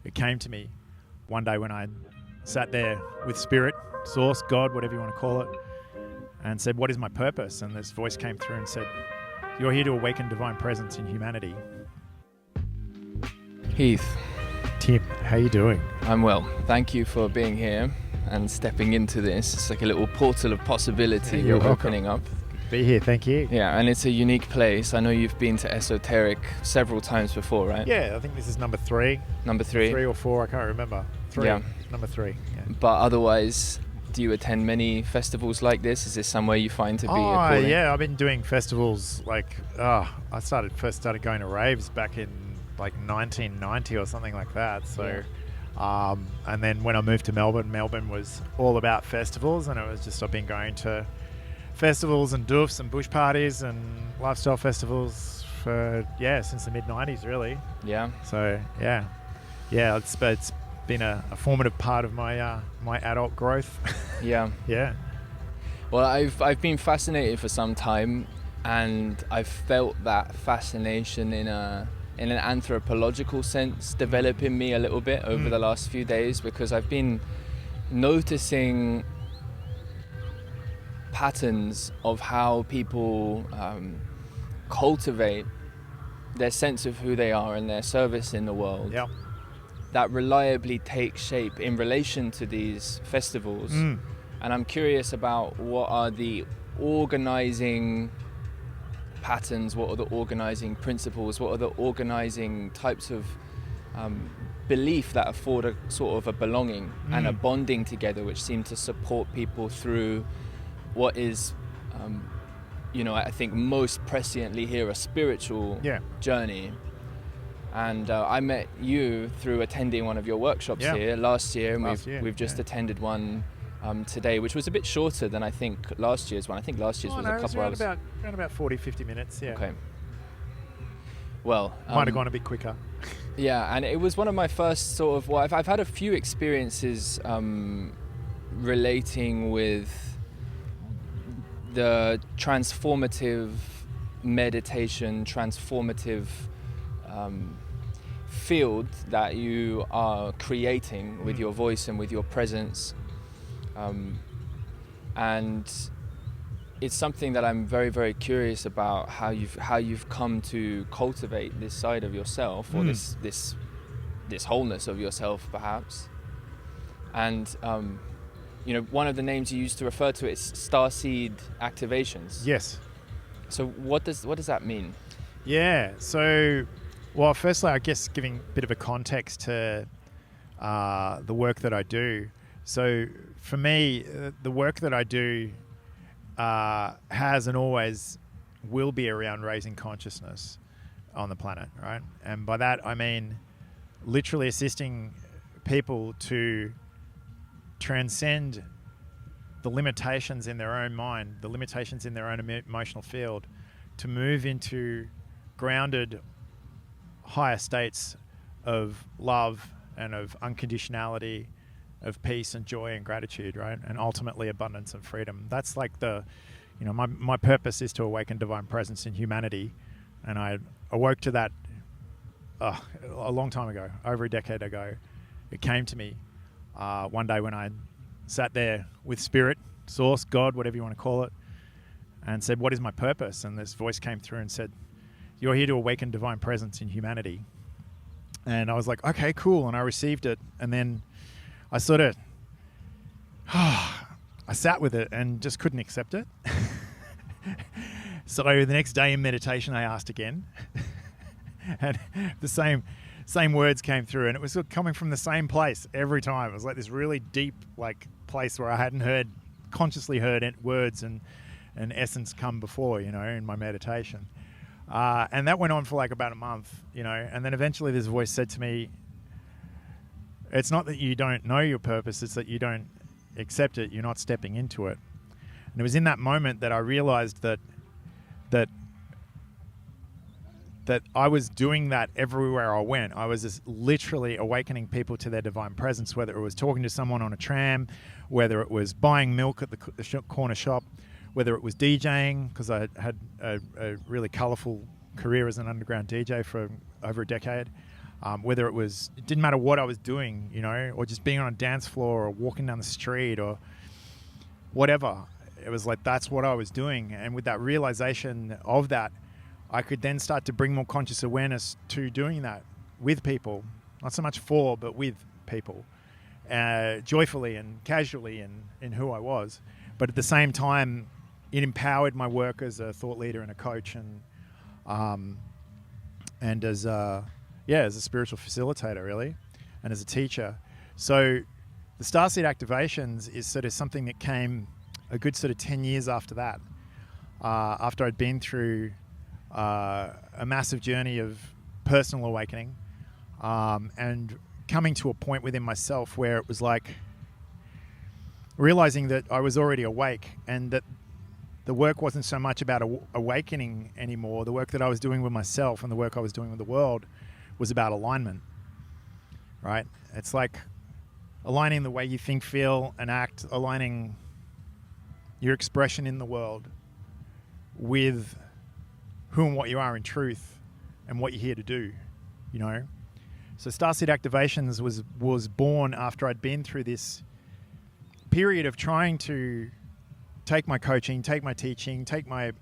it came to me one day when I sat there with Spirit, Source, God, whatever you want to call it, and said, what is my purpose? And this voice came through and said, you're here to awaken divine presence in humanity. Heath. Tim, how you doing? I'm well. Thank you for being here and stepping into this. It's like a little portal of possibility you're opening up. Be here, thank you. Yeah, and it's a unique place. I know you've been to Esoteric several times before, right? Yeah, I think this is number 3. Number 3? 3 or 4, I can't remember. 3. Yeah. Number 3. Yeah. But otherwise, do you attend many festivals like this? Is this somewhere you find to be a calling? Yeah, I've been doing festivals I first started going to raves back in like 1990 or something like that. So, yeah. And then when I moved to Melbourne was all about festivals, and it was just I've been going to festivals and doofs and bush parties and lifestyle festivals for since the mid-90s really. Yeah. So it's been a formative part of my my adult growth. Yeah. Yeah. Well, I've been fascinated for some time, and I've felt that fascination in an anthropological sense develop in me a little bit over the last few days, because I've been noticing patterns of how people cultivate their sense of who they are and their service in the world. Yep. That reliably takes shape in relation to these festivals. And I'm curious about what are the organizing patterns, what are the organizing principles, what are the organizing types of belief that afford a sort of a belonging and a bonding together, which seem to support people through what is, I think most presciently here, a spiritual journey. And I met you through attending one of your workshops here last year, and we've just attended one today, which was a bit shorter than I think last year's one. I think last year's was a couple hours. Around about 40-50 minutes, yeah. Okay. Well, might have gone a bit quicker. Yeah, and it was one of my first sort of. Well, I've had a few experiences relating with the transformative meditation, transformative field that you are creating with your voice and with your presence, and it's something that I'm very, very curious about, how you've come to cultivate this side of yourself, or this wholeness of yourself, perhaps. And one of the names you used to refer to it is Starseed activations. Yes. So what does that mean? Yeah. So, well, firstly, I guess giving a bit of a context to the work that I do. So, for me, the work that I do has and always will be around raising consciousness on the planet, right? And by that, I mean literally assisting people to transcend the limitations in their own mind, the limitations in their own emotional field, to move into grounded, higher states of love and of unconditionality, of peace and joy and gratitude, right? And ultimately abundance and freedom. That's like my purpose is to awaken divine presence in humanity. And I awoke to that a long time ago, over a decade ago. It came to me one day when I sat there with Spirit, Source, God, whatever you want to call it, and said, what is my purpose? And this voice came through and said, you're here to awaken divine presence in humanity. And I was like, okay, cool. And I received it. And then I sort of, I sat with it and just couldn't accept it. So the next day in meditation, I asked again. And the same words came through, and it was coming from the same place every time. It was like this really deep place where I hadn't consciously heard words and essence come before, in my meditation. And that went on for about a month, and then eventually this voice said to me, it's not that you don't know your purpose, it's that you don't accept it, you're not stepping into it. And it was in that moment that I realized that I was doing that everywhere I went. I was just literally awakening people to their divine presence, whether it was talking to someone on a tram, whether it was buying milk at the corner shop, whether it was DJing, because I had a really colourful career as an underground DJ for over a decade, Whether it didn't matter what I was doing, you know, or just being on a dance floor or walking down the street or whatever. It was like, that's what I was doing. And with that realization of that, I could then start to bring more conscious awareness to doing that with people, not so much for, but with people, joyfully and casually in who I was. But at the same time, it empowered my work as a thought leader and a coach and as a spiritual facilitator, really, and as a teacher. So the Starseed activations is sort of something that came a good sort of 10 years after that, after I'd been through a massive journey of personal awakening, and coming to a point within myself where it was like realizing that I was already awake and that the work wasn't so much about awakening anymore. The work that I was doing with myself and the work I was doing with the world was about alignment, right? It's like aligning the way you think, feel, and act, aligning your expression in the world with who and what you are in truth and what you're here to do, you know? So Starseed Activations was born after I'd been through this period of trying to take my coaching, take my teaching, take my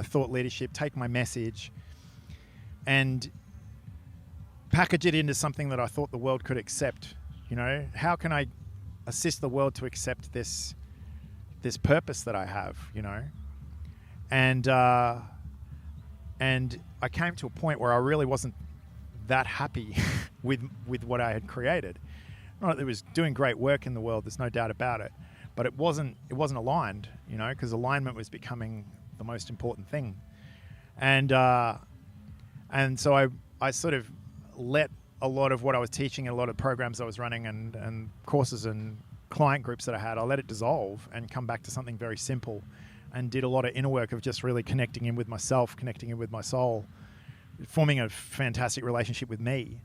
thought leadership, take my message, and package it into something that I thought the world could accept. You know, how can I assist the world to accept this purpose that I have, you know? And I came to a point where I really wasn't that happy with what I had created. Not that it was doing great work in the world, there's no doubt about it, but it wasn't aligned, you know, because alignment was becoming the most important thing. And so I sort of let a lot of what I was teaching and a lot of programs I was running and courses and client groups that I had, I let it dissolve and come back to something very simple, and did a lot of inner work of just really connecting in with myself, connecting in with my soul, forming a fantastic relationship with me.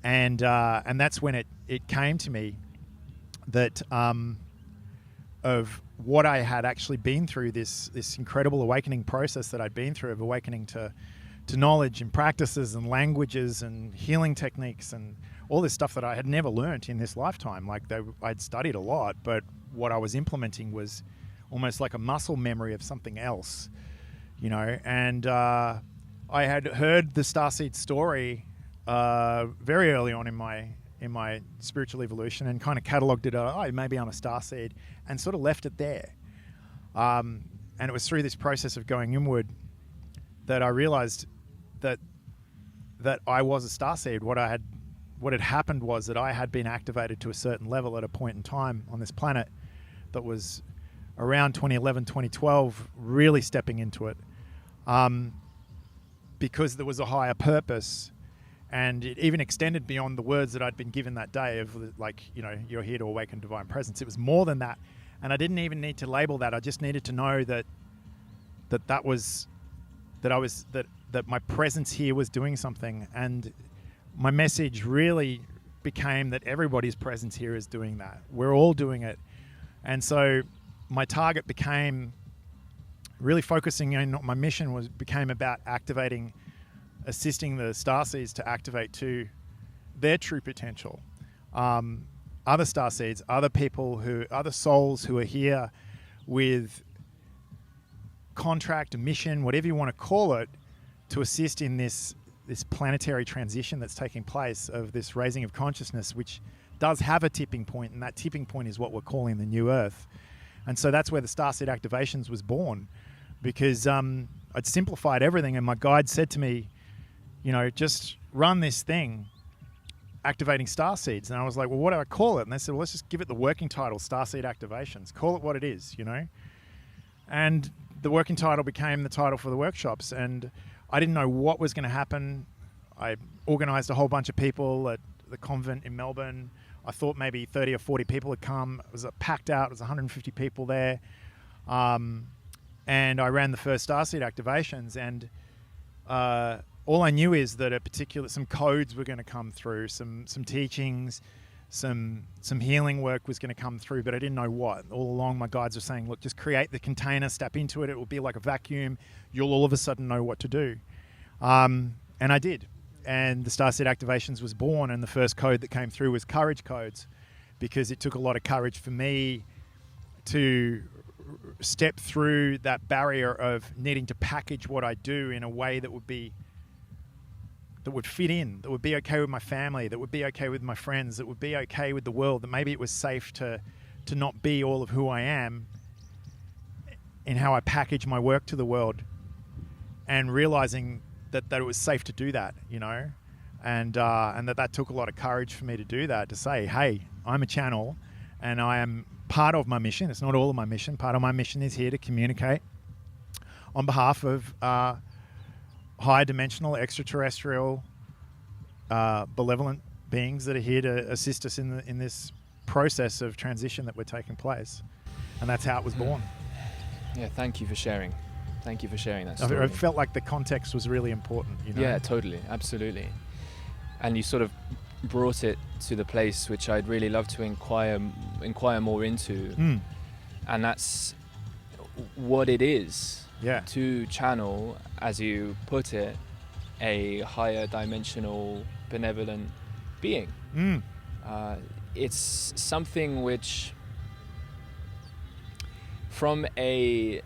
And that's when it came to me that of what I had actually been through, this incredible awakening process that I'd been through, of awakening to knowledge and practices and languages and healing techniques and all this stuff that I had never learnt in this lifetime. Like I'd studied a lot, but what I was implementing was almost like a muscle memory of something else, you know. And I had heard the Starseed story very early on in my spiritual evolution, and kind of catalogued it. Oh, maybe I'm a Starseed, and sort of left it there. And it was through this process of going inward that I realized that I was a Starseed. What had happened was that I had been activated to a certain level at a point in time on this planet that was around 2011, 2012, really stepping into it, because there was a higher purpose. And it even extended beyond the words that I'd been given that day of, like, you know, you're here to awaken divine presence. It was more than that. And I didn't even need to label that. I just needed to know that my presence here was doing something. And my message really became that everybody's presence here is doing that. We're all doing it. And so my target became really focusing on, my mission became about assisting the Starseeds to activate to their true potential. Other Starseeds, other souls who are here with contract, mission, whatever you want to call it, to assist in this planetary transition that's taking place, of this raising of consciousness, which does have a tipping point, and that tipping point is what we're calling the New Earth. And so that's where the Starseed Activations was born, because I'd simplified everything, and my guide said to me, you know, just run this thing, activating Starseeds. And I was like, well, what do I call it? And they said, well, let's just give it the working title, Starseed Activations. Call it what it is, you know? And the working title became the title for the workshops. And I didn't know what was going to happen. I organized a whole bunch of people at the convent in Melbourne. I thought maybe 30 or 40 people had come. It was packed out. It was 150 people there. And I ran the first Starseed Activations. And all I knew is that some codes were going to come through, some teachings, some healing work was going to come through, but I didn't know what. All along, my guides were saying, look, just create the container, step into it. It will be like a vacuum. You'll all of a sudden know what to do. And I did. and the Starseed Activations was born, and the first code that came through was courage codes, because it took a lot of courage for me to step through that barrier of needing to package what I do in a way that would fit in, that would be okay with my family, that would be okay with my friends, that would be okay with the world, that maybe it was safe to not be all of who I am in how I package my work to the world, and realizing that it was safe to do that, you know, and that took a lot of courage for me to do that, to say, hey, I'm a channel and I am part of my mission. It's not all of my mission. Part of my mission is here to communicate on behalf of higher dimensional, extraterrestrial, benevolent beings that are here to assist us in this process of transition that we're taking place. And that's how it was born. Yeah, thank you for sharing. Thank you for sharing that story. I felt like the context was really important, you know? Yeah, totally, absolutely. And you sort of brought it to the place which I'd really love to inquire more into. And that's what it is to channel, as you put it, a higher dimensional benevolent being. It's something which, from a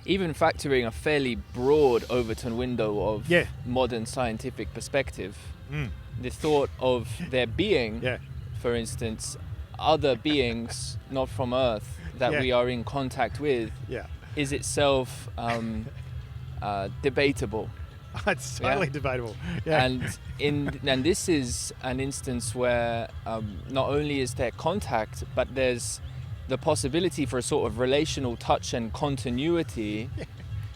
even factoring a fairly broad Overton window of modern scientific perspective, the thought of there being, for instance, other beings not from Earth that we are in contact with is itself debatable. It's totally debatable. And this is an instance where not only is there contact, but there's the possibility for a sort of relational touch and continuity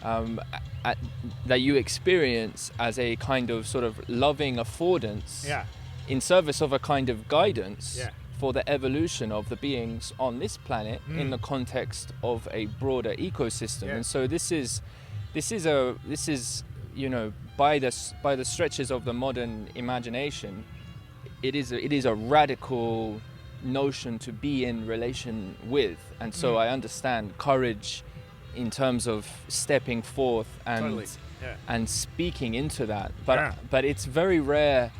that you experience as a kind of sort of loving affordance in service of a kind of guidance for the evolution of the beings on this planet in the context of a broader ecosystem. And so this is you know, by the stretches of the modern imagination, it is a radical notion to be in relation with. And so I understand courage in terms of stepping forth and speaking into that, but it's very rare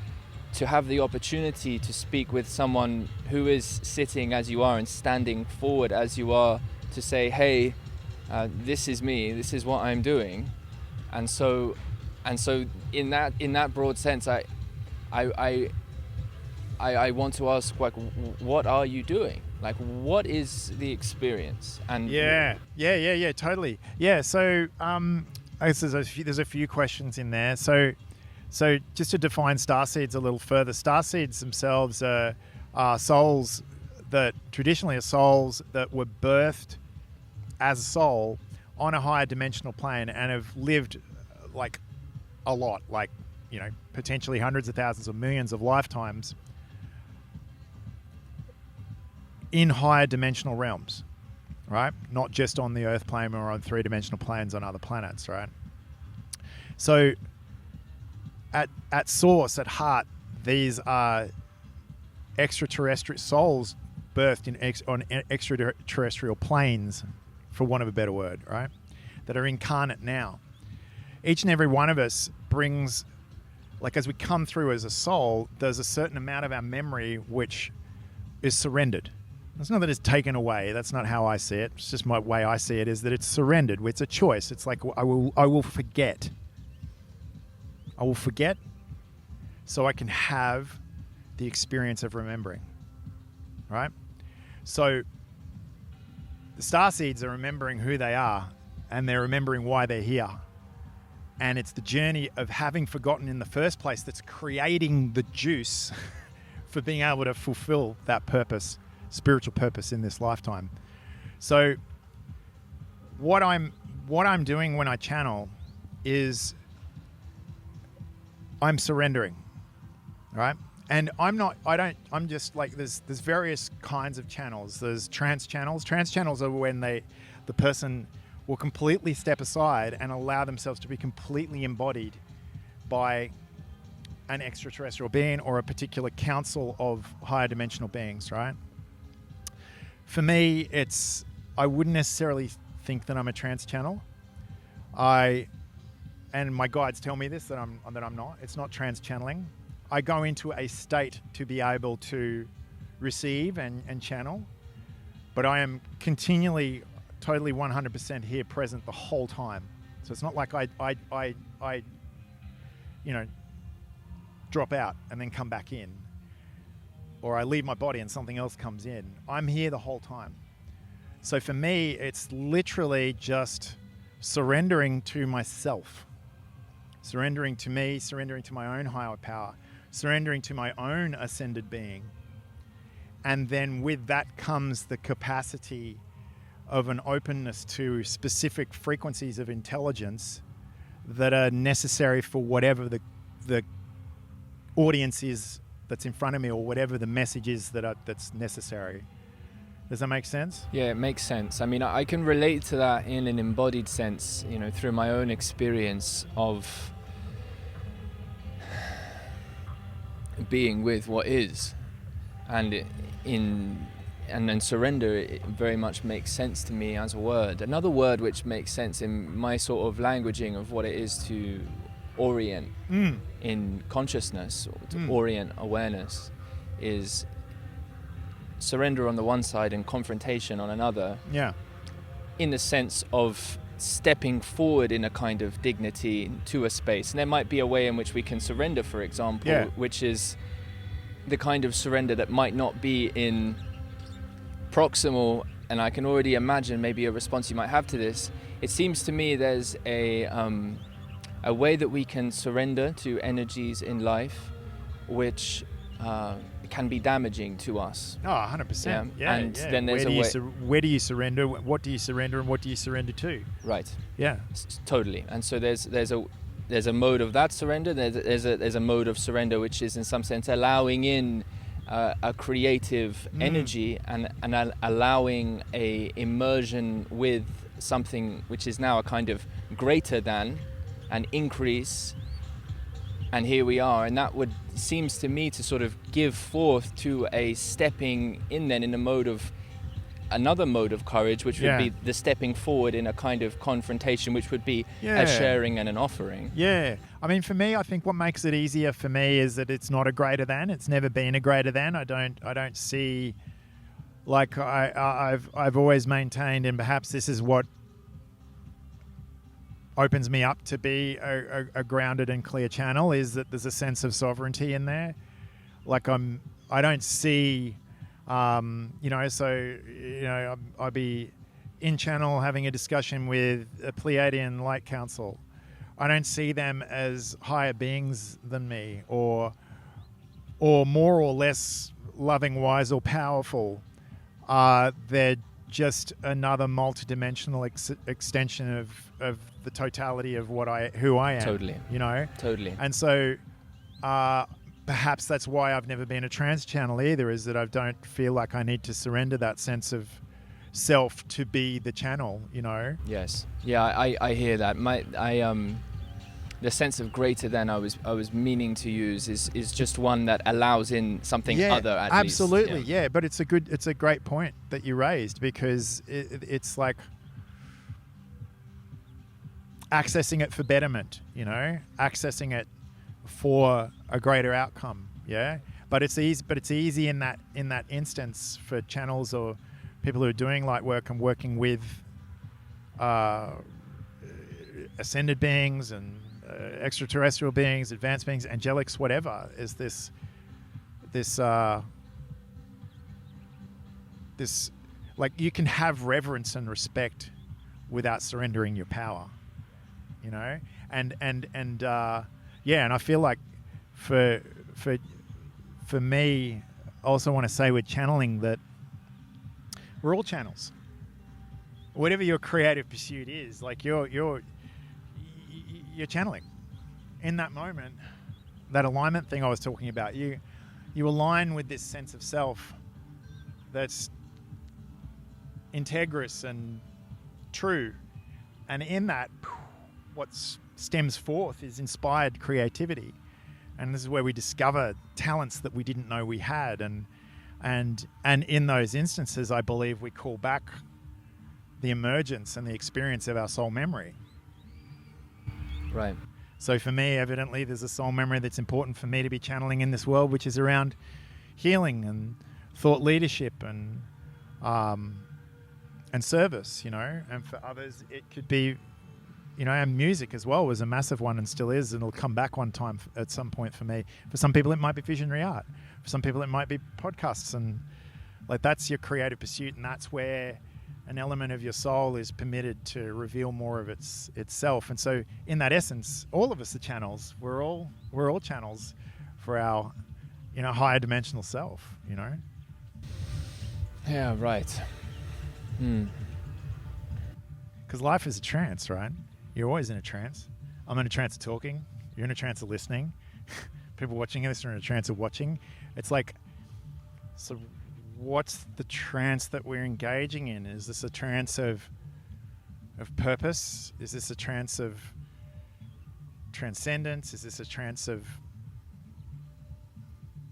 to have the opportunity to speak with someone who is sitting as you are and standing forward as you are, to say, hey, this is me, this is what I'm doing. And so in that broad sense, I want to ask, like, what are you doing? Like, what is the experience? And totally. Yeah. So I guess there's a few questions in there. So just to define starseeds a little further, starseeds themselves are souls that traditionally are souls that were birthed as a soul on a higher dimensional plane and have lived like a lot, like, you know, potentially hundreds of thousands or millions of lifetimes in higher dimensional realms, right? Not just on the Earth plane or on three-dimensional planes on other planets, right? So at source, at heart, these are extraterrestrial souls birthed on extraterrestrial planes, for want of a better word, right? That are incarnate now. Each and every one of us brings, like, as we come through as a soul, there's a certain amount of our memory which is surrendered. It's not that it's taken away. That's not how I see it. It's just my way I see it, is that it's surrendered. It's a choice. It's like, I will forget. I will forget so I can have the experience of remembering, right? So the starseeds are remembering who they are, and they're remembering why they're here. And it's the journey of having forgotten in the first place that's creating the juice for being able to fulfill that purpose, spiritual purpose in this lifetime. So what I'm doing when I channel is I'm surrendering, right? And I'm just like, there's various kinds of channels. There's trance channels. Trance channels are when the person will completely step aside and allow themselves to be completely embodied by an extraterrestrial being or a particular council of higher dimensional beings, right? For me, I wouldn't necessarily think that I'm a trance channel. I and my guides tell me this, that I'm not. It's not trance channeling. I go into a state to be able to receive and channel, but I am continually, totally 100% here, present the whole time. So it's not like I drop out and then come back in, or I leave my body and something else comes in. I'm here the whole time. So for me, it's literally just surrendering to myself, surrendering to me, surrendering to my own higher power, surrendering to my own ascended being. And then with that comes the capacity of an openness to specific frequencies of intelligence that are necessary for whatever the audience is that's in front of me, or whatever the message is that's necessary. Does that make sense? Yeah, it makes sense. I mean, I can relate to that in an embodied sense, through my own experience of being with what is, and then surrender. It very much makes sense to me as a word. Another word which makes sense in my sort of languaging of what it is to orient in consciousness, or to orient awareness, is surrender on the one side and confrontation on another. Yeah. In the sense of stepping forward in a kind of dignity to a space. And there might be a way in which we can surrender, for example, which is the kind of surrender that might not be in proximal, and I can already imagine maybe a response you might have to this. It seems to me there's a way that we can surrender to energies in life which can be damaging to us. Oh, 100%. Yeah. And then there's where do you surrender? What do you surrender, and what do you surrender to? Right. Yeah. Totally. And so there's a mode of that surrender. There's a mode of surrender which is in some sense allowing in a creative energy and allowing a immersion with something which is now a kind of greater than, an increase. And here we are, and that seems to me to sort of give forth to a stepping in then in another mode of courage, which would be the stepping forward in a kind of confrontation, which would be a sharing and an offering. Yeah. I mean, for me, I think what makes it easier for me is that it's not a greater than. It's never been a greater than. I don't see, like I've always maintained, and perhaps this is what opens me up to be a grounded and clear channel, is that there's a sense of sovereignty in there. Like I don't see, I'd be in channel having a discussion with a Pleiadian light council. I don't see them as higher beings than me, or more or less loving, wise, or powerful. They're just another multidimensional extension of the totality of who I am. Totally. Totally. And so perhaps that's why I've never been a trans channel either, is that I don't feel like I need to surrender that sense of self to be the channel, Yes. Yeah, I hear that. The sense of greater than I was meaning to use is just one that allows in something other at absolutely, least. Yeah. But it's a great point that you raised, because it's like accessing it for betterment, accessing it for a greater outcome. Yeah. But it's easy in that instance for channels or people who are doing light work and working with ascended beings and extraterrestrial beings, advanced beings, angelics, whatever, is this like, you can have reverence and respect without surrendering your power, and I feel like for me, I also want to say with channeling that we're all channels. Whatever your creative pursuit is, like you're channeling in that moment. That alignment thing I was talking about, you align with this sense of self that's integrous and true, and in that, what stems forth is inspired creativity, and this is where we discover talents that we didn't know we had, and in those instances, I believe we call back the emergence and the experience of our soul memory. Right. So for me, evidently, there's a soul memory that's important for me to be channeling in this world, which is around healing and thought leadership and service, and for others it could be, and music as well was a massive one and still is, and it'll come back one time at some point for me. For some people it might be visionary art, for some people it might be podcasts, and like that's your creative pursuit, and that's where an element of your soul is permitted to reveal more of itself. And so in that essence, all of us are channels. We're all channels for our higher dimensional self, Yeah, right. Because life is a trance, right? You're always in a trance. I'm in a trance of talking. You're in a trance of listening. People watching this are in a trance of watching. It's like, so what's the trance that we're engaging in? Is this a trance of purpose? Is this a trance of transcendence? Is this a trance of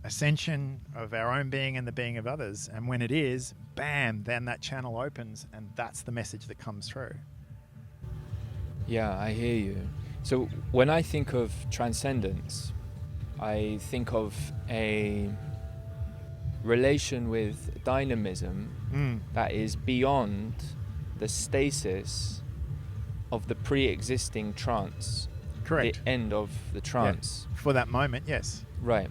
ascension of our own being and the being of others? And when it is, bam, then that channel opens, and that's the message that comes through. Yeah, I hear you. So when I think of transcendence, I think of a relation with dynamism that is beyond the stasis of the pre-existing trance. Correct. The end of the trance. Yeah. For that moment, yes. Right.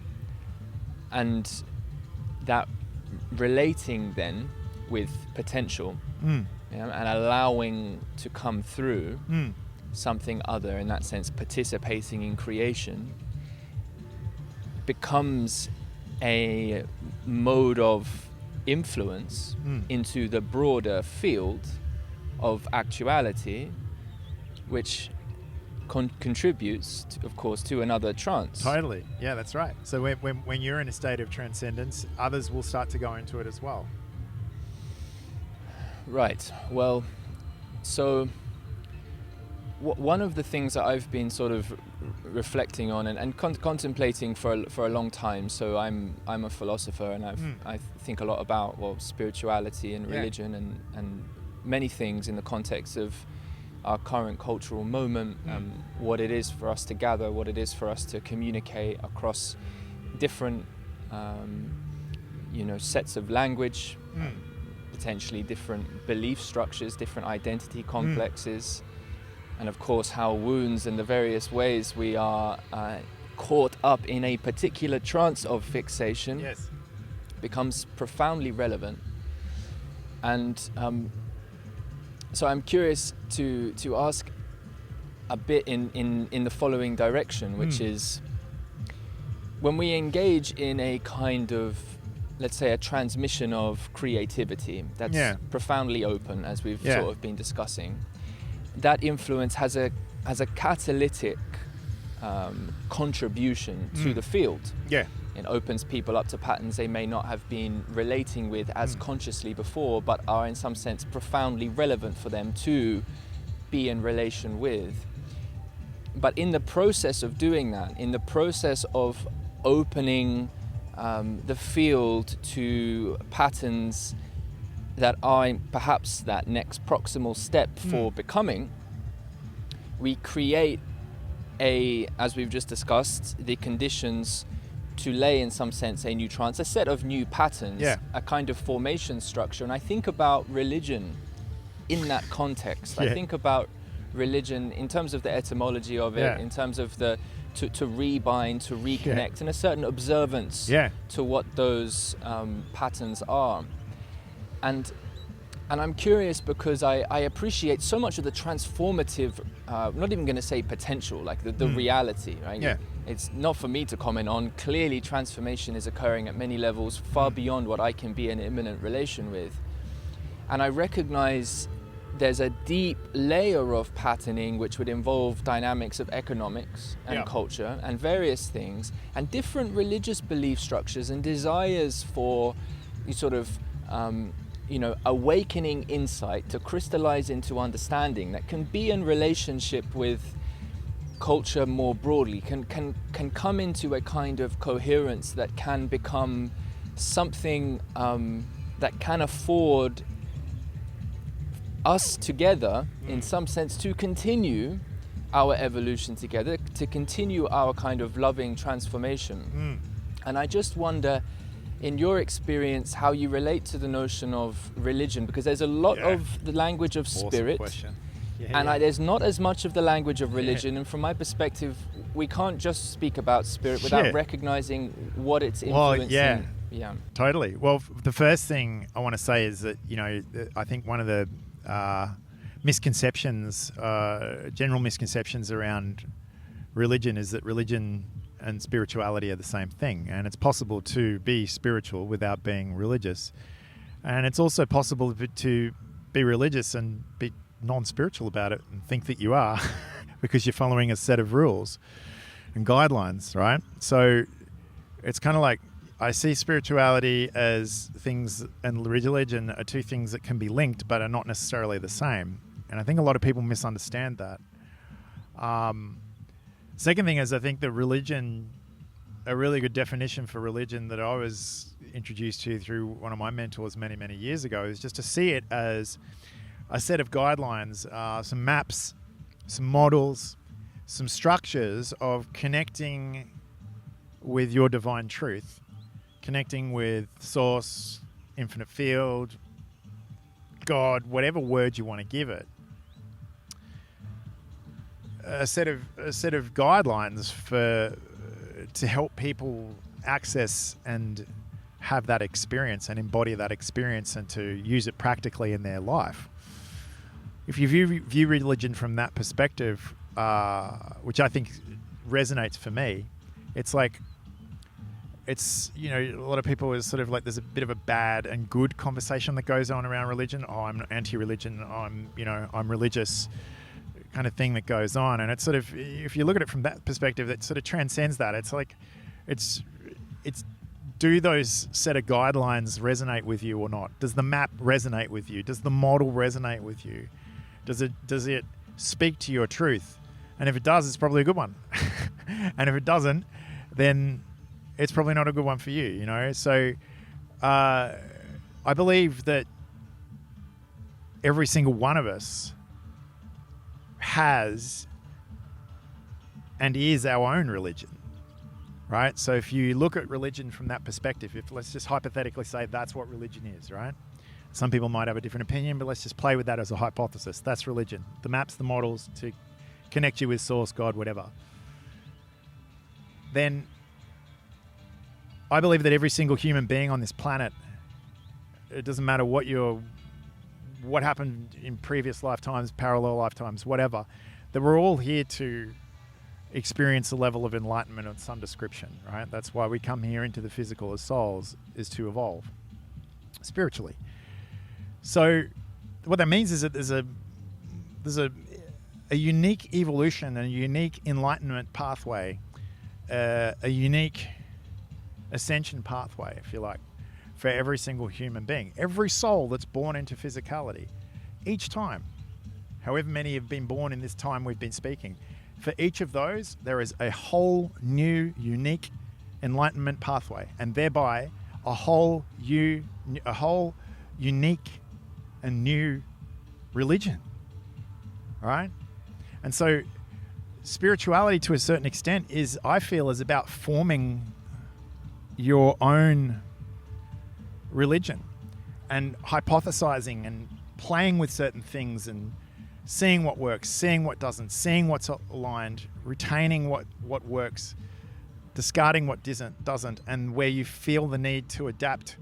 And that relating then with potential and allowing to come through something other, in that sense participating in creation, becomes a mode of influence into the broader field of actuality, which contributes, of course, to another trance. Totally. Yeah, that's right. So when you're in a state of transcendence, others will start to go into it as well. Right. Well, so one of the things that I've been sort of reflecting on and contemplating for a long time. So I'm a philosopher, and I think a lot about spirituality and religion and many things in the context of our current cultural moment, what it is for us to gather, what it is for us to communicate across different sets of language, potentially different belief structures, different identity complexes, and of course how wounds and the various ways we are caught up in a particular trance of fixation becomes profoundly relevant. And so I'm curious to ask a bit in the following direction, which is, when we engage in a kind of, let's say, a transmission of creativity that's profoundly open, as we've sort of been discussing, that influence has a catalytic contribution to the field. Yeah. It opens people up to patterns they may not have been relating with as consciously before, but are in some sense profoundly relevant for them to be in relation with. But in the process of doing that, in the process of opening the field to patterns that are perhaps that next proximal step for becoming, we create as we've just discussed, the conditions to lay, in some sense, a new trance, a set of new patterns, a kind of formation structure. And I think about religion in that context. I think about religion in terms of the etymology of it, in terms of the to rebind, to reconnect, and a certain observance to what those patterns are. And I'm curious because I appreciate so much of the transformative, I'm not even going to say potential, like the reality, right? Yeah. It's not for me to comment on. Clearly, transformation is occurring at many levels, far beyond what I can be in imminent relation with. And I recognize there's a deep layer of patterning which would involve dynamics of economics and culture and various things, and different religious belief structures and desires for sort of awakening insight to crystallize into understanding that can be in relationship with culture more broadly, can come into a kind of coherence that can become something that can afford us together, in some sense, to continue our evolution together, to continue our kind of loving transformation. And I just wonder, in your experience, how you relate to the notion of religion, because there's a lot of the language of spirit, question. There's not as much of the language of religion. And from my perspective, we can't just speak about spirit without recognizing what it's influencing. Totally. Well, the first thing I want to say is that, I think one of the misconceptions, general misconceptions around religion is that religion and spirituality are the same thing. And it's possible to be spiritual without being religious. And it's also possible to be religious and be non-spiritual about it and think that you are because you're following a set of rules and guidelines, right? So it's kind of like, I see spirituality as things, and religion are two things that can be linked but are not necessarily the same. And I think a lot of people misunderstand that. Second thing is, I think that religion, a really good definition for religion that I was introduced to through one of my mentors many, many years ago, is just to see it as a set of guidelines, some maps, some models, some structures of connecting with your divine truth, connecting with source, infinite field, God, whatever word you want to give it. A set of guidelines to help people access and have that experience and embody that experience and to use it practically in their life. If you view religion from that perspective, which I think resonates for me, it's like, it's, a lot of people is sort of like, there's a bit of a bad and good conversation that goes on around religion. Oh, I'm anti-religion. I'm religious, kind of thing that goes on. And it's sort of, if you look at it from that perspective, it sort of transcends that. It's like, it's do those set of guidelines resonate with you or not? Does the map resonate with you? Does the model resonate with you? Does it speak to your truth? And if it does, it's probably a good one. And if it doesn't, then it's probably not a good one for you, So I believe that every single one of us has and is our own religion, right? So if you look at religion from that perspective, if let's just hypothetically say that's what religion is, right? Some people might have a different opinion, but let's just play with that as a hypothesis. That's religion. The maps, the models to connect you with source, God, whatever. Then I believe that every single human being on this planet, it doesn't matter what happened in previous lifetimes, parallel lifetimes, whatever, that we're all here to experience a level of enlightenment of some description, right? That's why we come here into the physical as souls, is to evolve spiritually. So what that means is that there's a unique evolution and a unique enlightenment pathway, a unique ascension pathway, if you like, for every single human being. Every soul that's born into physicality, each time, however many have been born in this time we've been speaking, for each of those, there is a whole new, unique enlightenment pathway, and thereby a whole unique and new religion, right? And so spirituality, to a certain extent, I feel is about forming your own religion and hypothesizing and playing with certain things and seeing what works, seeing what doesn't, seeing what's aligned, retaining what works, discarding what doesn't, and where you feel the need to adapt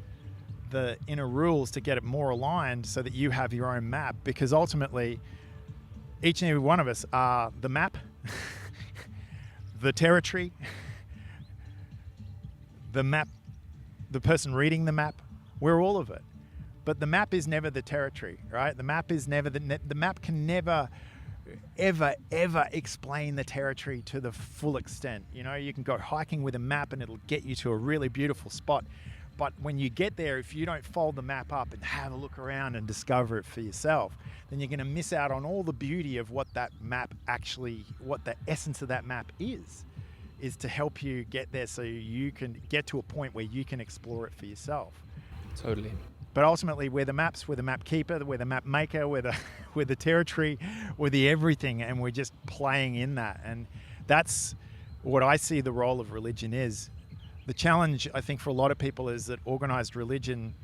the inner rules to get it more aligned so that you have your own map. Because ultimately, each and every one of us are the map, the territory, the map, the person reading the map. We're all of it. But the map is never the territory, right? The map is never the map can never, ever explain the territory to the full extent. You can go hiking with a map and it'll get you to a really beautiful spot. But when you get there, if you don't fold the map up and have a look around and discover it for yourself, then you're going to miss out on all the beauty of what that map actually, what the essence of that map is to help you get there so you can get to a point where you can explore it for yourself. Totally. But ultimately, we're the maps, we're the map keeper, we're the map maker, we're the territory, we're the everything, and we're just playing in that. And that's what I see the role of religion is. The challenge, I think, for a lot of people is that organized religion,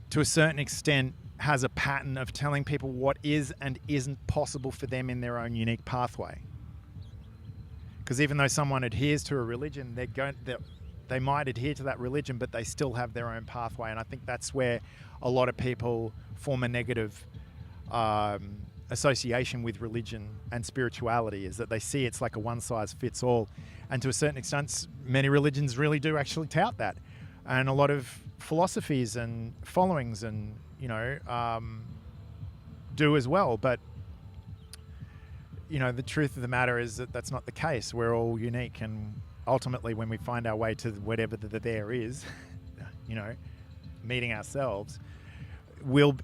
to a certain extent, has a pattern of telling people what is and isn't possible for them in their own unique pathway. Because even though someone adheres to a religion, they might adhere to that religion, but they still have their own pathway. And I think that's where a lot of people form a negative association with religion and spirituality, is that they see it's like a one-size-fits-all. And to a certain extent, many religions really do actually tout that. And a lot of philosophies and followings and, do as well. But, the truth of the matter is that that's not the case. We're all unique, and ultimately when we find our way to whatever the there is, meeting ourselves,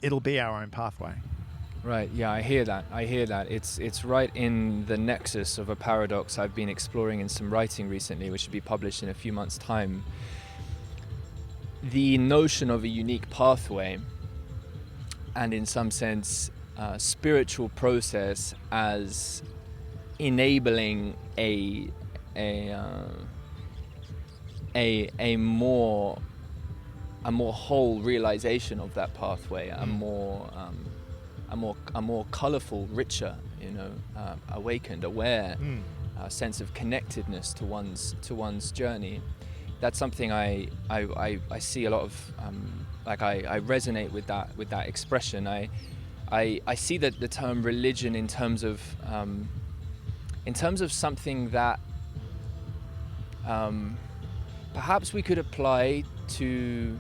it'll be our own pathway. Right, yeah, I hear that. It's right in the nexus of a paradox I've been exploring in some writing recently, which should be published in a few months' time. The notion of a unique pathway, and in some sense, spiritual process as enabling a more whole realization of that pathway, a more colorful, richer, awakened, aware sense of connectedness to one's journey. That's something I see a lot of. I resonate with that expression. I see that the term religion in terms of something that perhaps we could apply to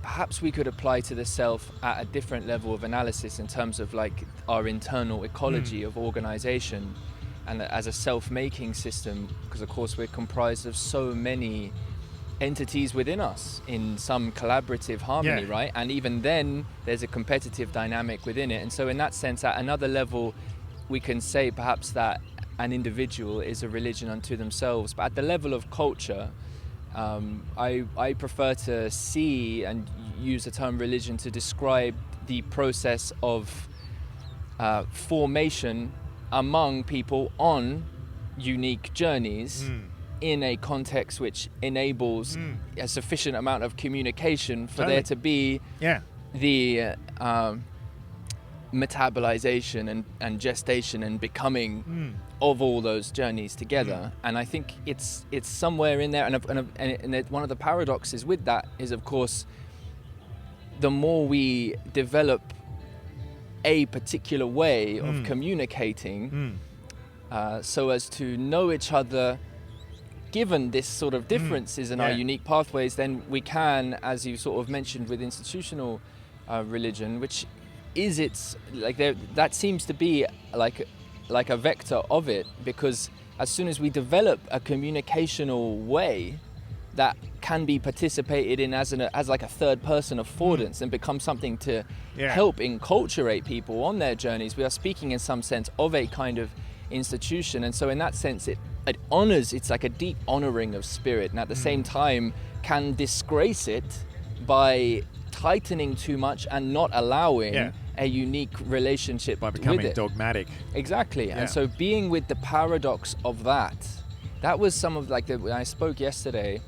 the self at a different level of analysis in terms of like our internal ecology of organization, and as a self-making system, because of course we're comprised of so many entities within us in some collaborative harmony, right? And even then there's a competitive dynamic within it. And so in that sense, at another level, we can say perhaps that an individual is a religion unto themselves. But at the level of culture, I prefer to see and use the term religion to describe the process of formation among people on unique journeys in a context which enables a sufficient amount of communication for there to be the metabolization and gestation and becoming of all those journeys together. And I think it's somewhere in there, and one of the paradoxes with that is, of course, the more we develop a particular way of communicating so as to know each other, given this sort of differences in our unique pathways, then we can, as you sort of mentioned with institutional religion, which is that seems to be like a vector of it, because as soon as we develop a communicational way that can be participated in as like a third person affordance and become something to help enculturate people on their journeys, we are speaking in some sense of a kind of institution. And so in that sense it honors, it's like a deep honoring of spirit, and at the same time can disgrace it by tightening too much and not allowing a unique relationship by becoming with it. Dogmatic. Exactly. And so being with the paradox of that was some of when I spoke yesterday,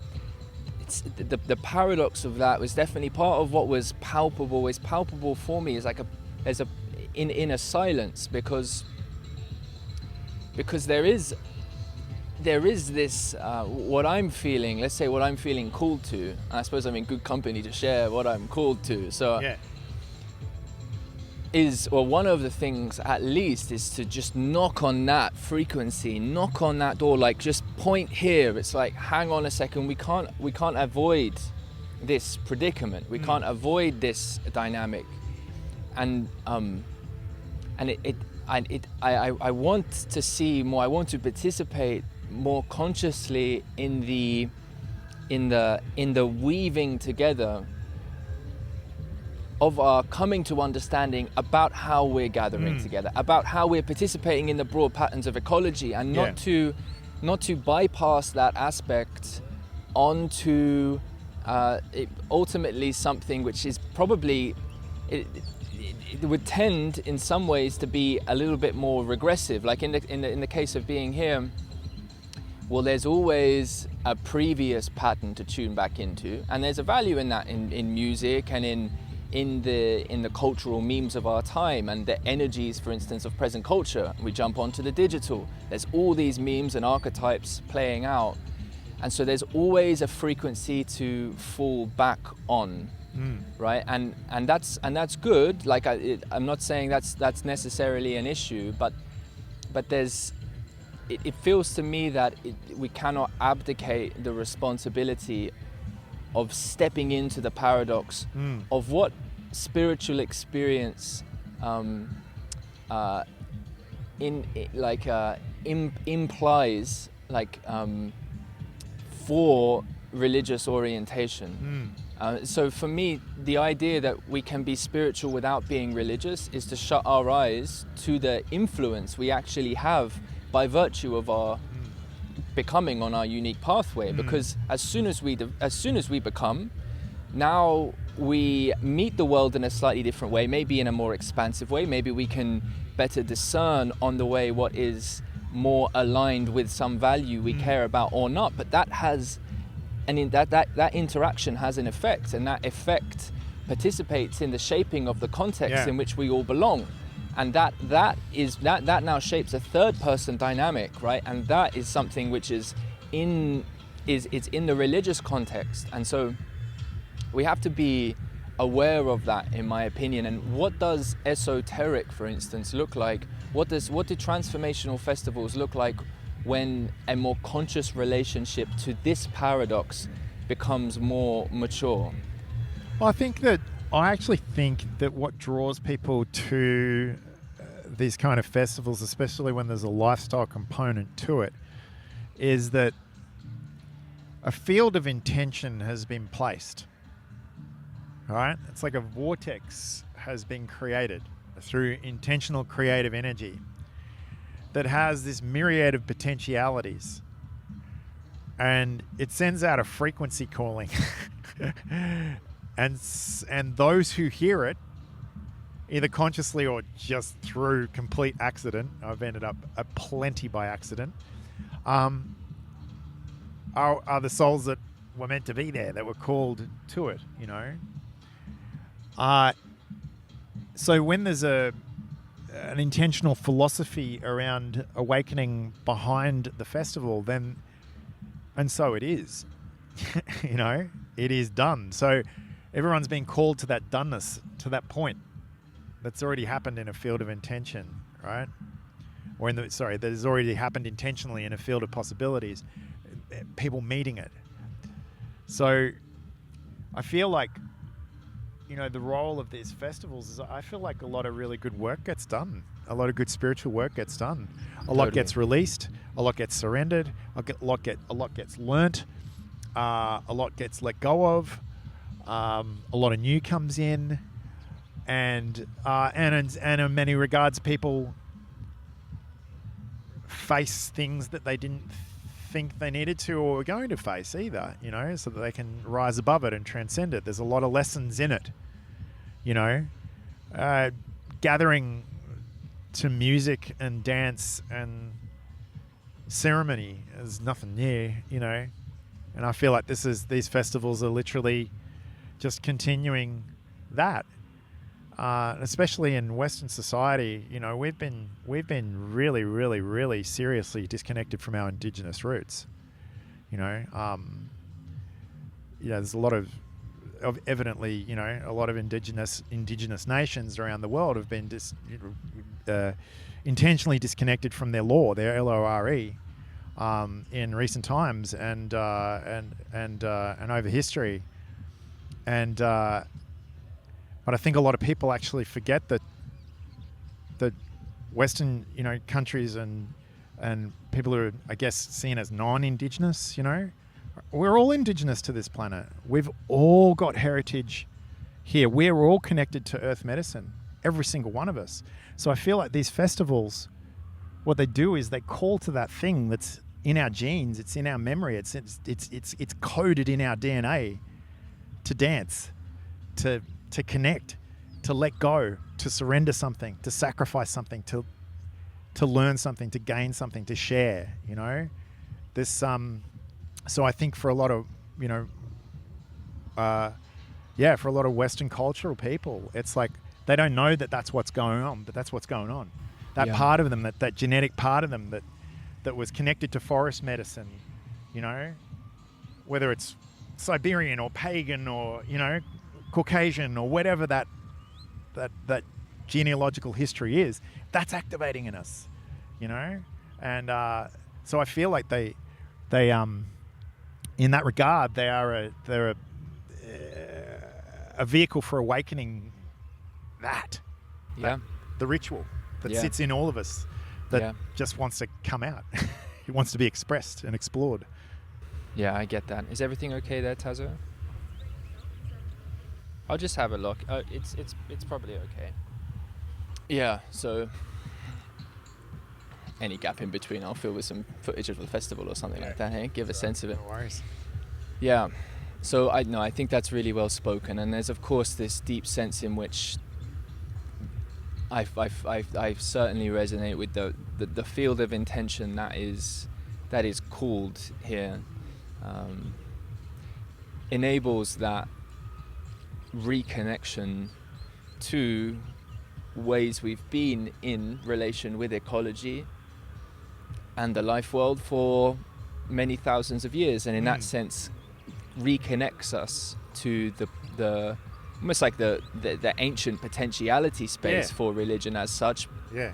it's the paradox of that was definitely part of what was palpable. Is palpable for me is in a silence, because there is this what I'm feeling, let's say what I'm feeling called to, and I suppose I'm in good company to share what I'm called to. So one of the things at least is to just knock on that frequency, knock on that door, like just point here. It's like, hang on a second, we can't avoid this predicament, we can't avoid this dynamic, and I want to see more, I want to participate more consciously in the weaving together of our coming to understanding about how we're gathering together, about how we're participating in the broad patterns of ecology, and not to bypass that aspect onto ultimately something which is probably, it would tend in some ways to be a little bit more regressive. Like in the case of being here, well, there's always a previous pattern to tune back into, and there's a value in that in music and in the cultural memes of our time and the energies, for instance, of present culture. We jump onto the digital. There's all these memes and archetypes playing out, and so there's always a frequency to fall back on, right? And that's good. Like I'm not saying that's necessarily an issue, but there's. It feels to me that we cannot abdicate the responsibility of stepping into the paradox of what spiritual experience implies, for religious orientation. So for me, the idea that we can be spiritual without being religious is to shut our eyes to the influence we actually have by virtue of our becoming on our unique pathway. Because as soon as we become, now we meet the world in a slightly different way, maybe in a more expansive way. Maybe we can better discern on the way what is more aligned with some value we care about or not. But that has, that interaction has an effect, and that effect participates in the shaping of the context in which we all belong. And that now shapes a third person dynamic, right? And that is something which is in the religious context. And so we have to be aware of that, in my opinion. And what does esoteric, for instance, look like? What do transformational festivals look like when a more conscious relationship to this paradox becomes more mature? Well, I actually think that what draws people to these kind of festivals, especially when there's a lifestyle component to it, is that a field of intention has been placed. All right? It's like a vortex has been created through intentional creative energy that has this myriad of potentialities. And it sends out a frequency calling. And those who hear it, either consciously or just through complete accident, I've ended up plenty by accident, are the souls that were meant to be there, that were called to it, you know. So when there's an intentional philosophy around awakening behind the festival, then, and so it is, you know, it is done. So everyone's been called to that doneness, to that point that's already happened in a field of intention, right? Or that has already happened intentionally in a field of possibilities, people meeting it. So I feel like, you know, the role of these festivals is, I feel like a lot of really good work gets done. A lot of good spiritual work gets done. A lot gets released. A lot gets surrendered. A lot gets learnt. A lot gets let go of. A lot of new comes in, and in many regards, people face things that they didn't think they needed to or were going to face either, you know, so that they can rise above it and transcend it. There's a lot of lessons in it, you know. Gathering to music and dance and ceremony is nothing new, you know. And I feel like these festivals are literally just continuing that. Especially in Western society, you know, we've been really, really, really seriously disconnected from our indigenous roots. You know, there's a lot of evidently, you know, a lot of indigenous nations around the world have been intentionally disconnected from their law, their LORE, in recent times and over history, but I think a lot of people actually forget that Western, you know, countries and people who are, I guess, seen as non-indigenous, you know, we're all indigenous to this planet. We've all got heritage here. We're all connected to earth medicine, every single one of us. So I feel like these festivals, what they do is they call to that thing that's in our genes, it's in our memory, it's coded in our DNA, to dance, to connect, to let go, to surrender something, to sacrifice something, to learn something, to gain something, to share, you know. This so I think for a lot of, you know, for a lot of Western cultural people, it's like they don't know that that's what's going on, but that's what's going on. That part of them, that genetic part of them that was connected to forest medicine, you know, whether it's Siberian or pagan or, you know, Caucasian or whatever that genealogical history is, that's activating in us, you know. And so I feel like they in that regard, they're a vehicle for awakening the ritual that sits in all of us that just wants to come out. It wants to be expressed and explored. Yeah, I get that. Is everything okay there, Tazo? I'll just have a look. It's probably okay. Yeah, so any gap in between I'll fill with some footage of the festival or something like that, hey? Give a sense of it. No worries. Yeah. So I think that's really well spoken, and there's of course this deep sense in which I certainly resonate with the field of intention that is called here, enables that reconnection to ways we've been in relation with ecology and the life world for many thousands of years, and in that sense reconnects us to the almost like the ancient potentiality space for religion as such,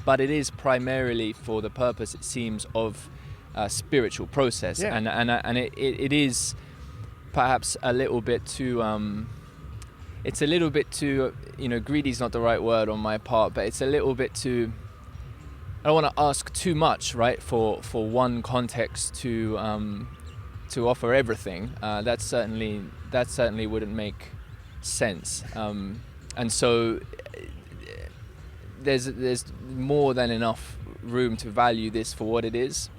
but it is primarily for the purpose, it seems, of a spiritual process, and it is perhaps a little bit too it's a little bit too, you know, greedy is not the right word on my part, but it's a little bit too, I don't want to ask too much, right, for one context to offer everything. That certainly wouldn't make sense. And so there's more than enough room to value this for what it is.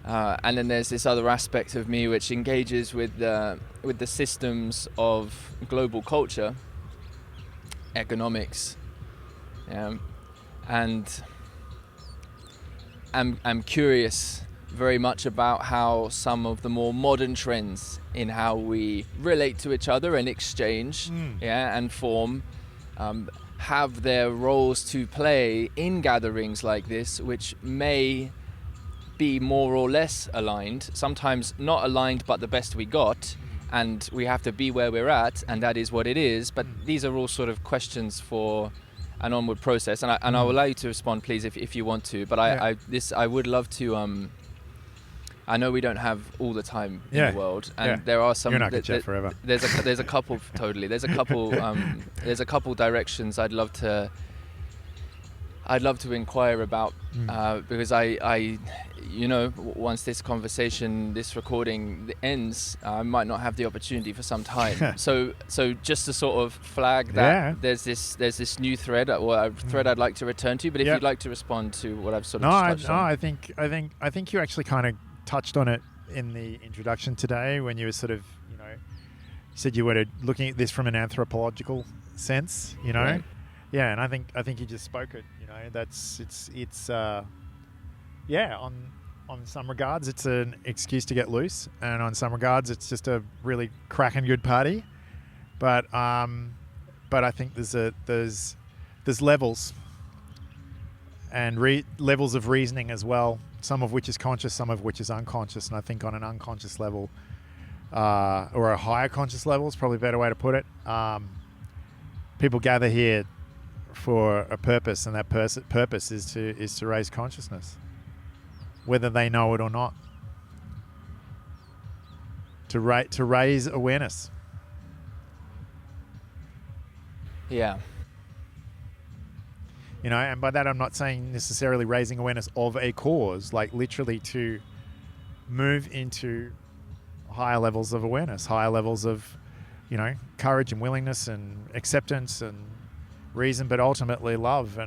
And then there's this other aspect of me which engages with the systems of global culture, economics, and I'm curious very much about how some of the more modern trends in how we relate to each other and exchange, and form, have their roles to play in gatherings like this, which may be more or less aligned, sometimes not aligned but the best we got, and we have to be where we're at, and that is what it is. But these are all sort of questions for an onward process, and I will allow you to respond, please, if you want to. But I would love to. I know we don't have all the time in the world, and there are some. You're not going to chat forever. There's a couple totally. There's a couple directions I'd love to inquire about, because I you know, once this conversation, this recording ends, I might not have the opportunity for some time. so just to sort of flag that there's this new thread, or a thread I'd like to return to. But if you'd like to respond to what I've sort of touched on. I think you actually kind of touched on it in the introduction today when you were sort of, you know, said you were looking at this from an anthropological sense, you know. Right. Yeah, and I think you just spoke it. You know, it's on some regards it's an excuse to get loose, and on some regards it's just a really cracking good party. But I think there's levels and levels of reasoning as well. Some of which is conscious, some of which is unconscious, and I think on an unconscious level, or a higher conscious level is probably a better way to put it. People gather here for a purpose, and that purpose is to raise consciousness, whether they know it or not. To raise awareness. Yeah. You know, and by that I'm not saying necessarily raising awareness of a cause, like literally to move into higher levels of awareness, higher levels of, you know, courage and willingness and acceptance and reason, but ultimately love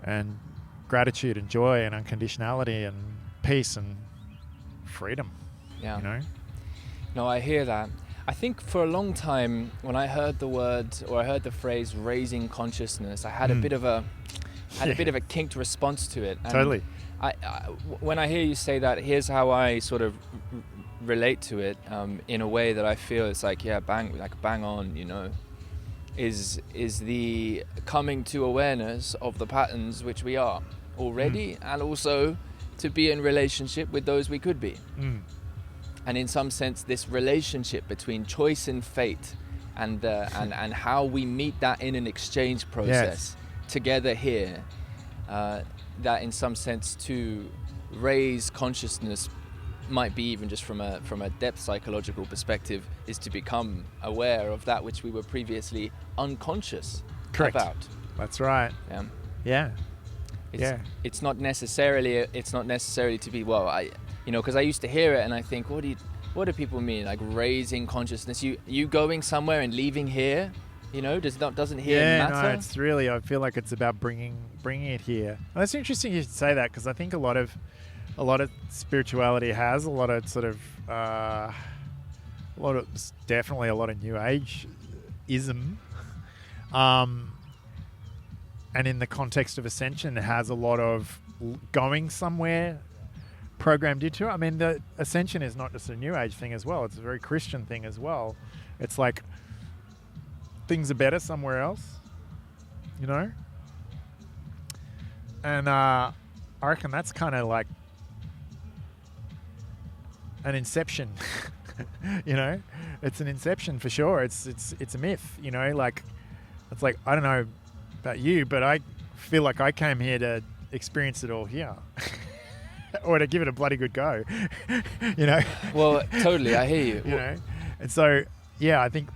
and gratitude and joy and unconditionality and peace and freedom. Yeah. You know? No, I hear that. I think for a long time, when I heard the word or I heard the phrase "raising consciousness," I had a bit of a kinked response to it. And Totally. when I hear you say that, here's how I sort of relate to it in a way that I feel it's like, yeah, bang on, you know, is the coming to awareness of the patterns which we are already, and also to be in relationship with those we could be. And in some sense, this relationship between choice and fate, and how we meet that in an exchange process together here, that in some sense to raise consciousness might be, even just from a depth psychological perspective, is to become aware of that which we were previously unconscious about. That's right. It's not necessarily to be, well, because I used to hear it and I think, what do people mean, like raising consciousness? You going somewhere and leaving here, doesn't here matter? No, it's really, I feel like it's about bringing it here. And it's interesting you should say that, because I think a lot of spirituality has a lot of sort of definitely a lot of New Age-ism, and in the context of ascension, it has a lot of going somewhere programmed into it. I mean, the ascension is not just a New Age thing as well; it's a very Christian thing as well. It's like things are better somewhere else, and I reckon that's kind of like an inception. It's an inception for sure. It's a myth. Like, it's like, I don't know about you, but I feel like I came here to experience it all here. Or to give it a bloody good go. Well, totally, I hear you. And so, yeah, I think,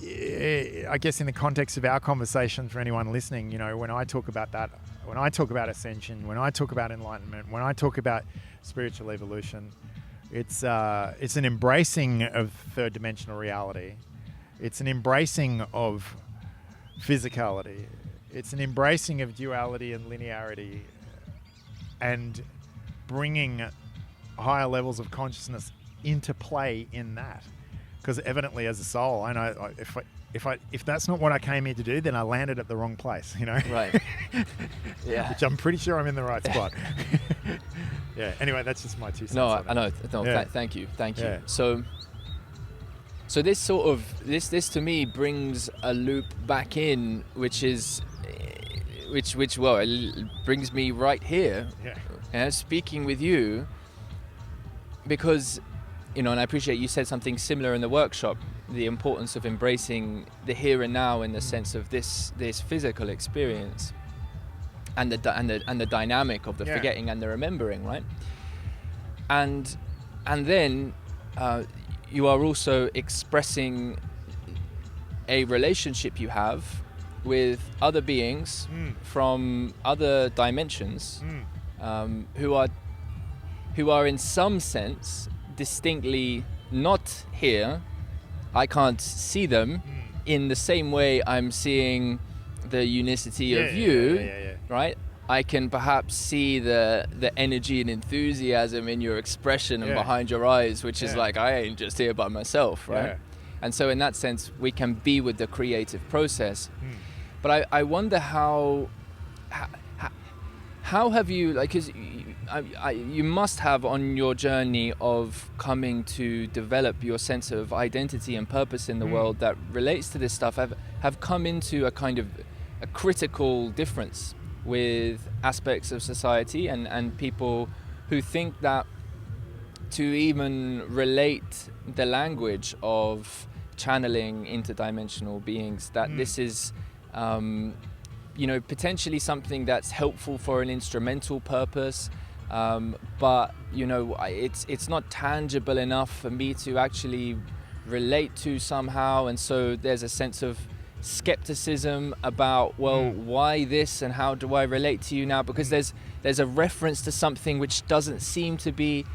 I guess in the context of our conversation, for anyone listening, when I talk about that, when I talk about ascension, when I talk about enlightenment, when I talk about spiritual evolution, it's an embracing of third dimensional reality. It's an embracing of physicality. It's an embracing of duality and linearity, and bringing higher levels of consciousness into play in that. Because evidently, as a soul, I know if that's not what I came here to do, then I landed at the wrong place. Right. Yeah. Which I'm pretty sure I'm in the right spot. Yeah. Anyway, that's just my 2 cents. No, I know. No, yeah. Thank you. Yeah. So this sort of this to me brings a loop back in, which it brings me right here. Yeah. Speaking with you, because and I appreciate you said something similar in the workshop, the importance of embracing the here and now in the sense of this physical experience, and the dynamic of the forgetting and the remembering, right? And then you are also expressing a relationship you have with other beings from other dimensions, who are in some sense distinctly not here. I can't see them in the same way I'm seeing the unicity of you, right? I can perhaps see the energy and enthusiasm in your expression and behind your eyes, which is like, I ain't just here by myself, right? Yeah. And so in that sense, we can be with the creative process. But I wonder how have you, like, because you must have, on your journey of coming to develop your sense of identity and purpose in the world that relates to this stuff, have come into a kind of a critical difference with aspects of society and people who think that to even relate the language of channeling interdimensional beings, that this is potentially something that's helpful for an instrumental purpose, but it's not tangible enough for me to actually relate to somehow, and so there's a sense of skepticism about, well, why this and how do I relate to you now, because there's a reference to something which doesn't seem to be